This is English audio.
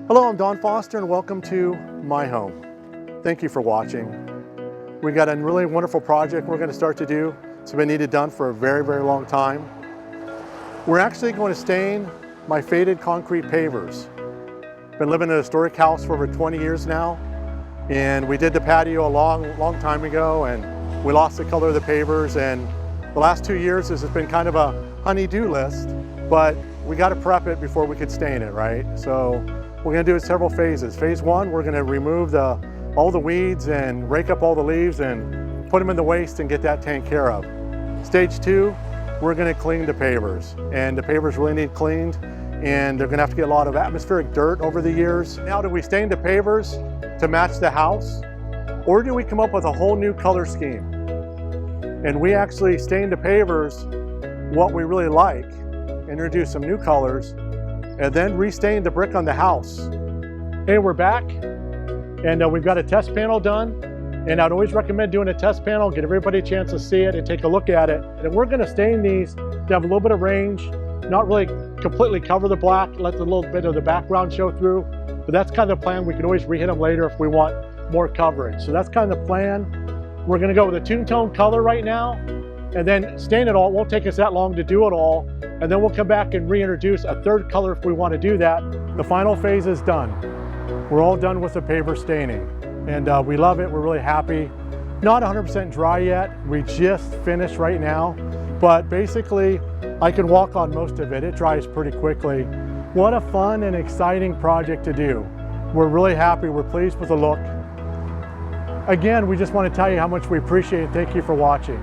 Hello, I'm Don Foster and welcome to my home. Thank you for watching. We got a really wonderful project we're going to start to do. It's been needed done for a very, very long time. We're actually going to stain my faded concrete pavers. Been living in a historic house for over 20 years now, and we did the patio a long time ago, and we lost the color of the pavers, and the last 2 years this has been kind of a honey-do list, but we got to prep it before we could stain it, right? So we're going to do it several phases. Phase one, we're going to remove all the weeds and rake up all the leaves and put them in the waste and get that taken care of. Stage two, we're going to clean the pavers, and the pavers really need cleaned, and they're going to have to get a lot of atmospheric dirt over the years. Now, do we stain the pavers to match the house, or do we come up with a whole new color scheme? And we actually stain the pavers what we really like, introduce some new colors, and then restain the brick on the house. Hey, we're back, and we've got a test panel done, and I'd always recommend doing a test panel, get everybody a chance to see it and take a look at it. And we're gonna stain these to have a little bit of range, not really completely cover the black, let the little bit of the background show through, but that's kind of the plan. We can always rehit them later if we want more coverage. So that's kind of the plan. We're gonna go with a two tone color right now, and then stain it all. It won't take us that long to do it all, and then we'll come back and reintroduce a third color if we want to do that. The final phase is done. We're all done with the paver staining, and we love it. We're really happy. Not 100% dry yet. We just finished right now, but basically I can walk on most of it. It dries pretty quickly. What a fun and exciting project to do. We're really happy. We're pleased with the look. Again, we just want to tell you how much we appreciate it. Thank you for watching.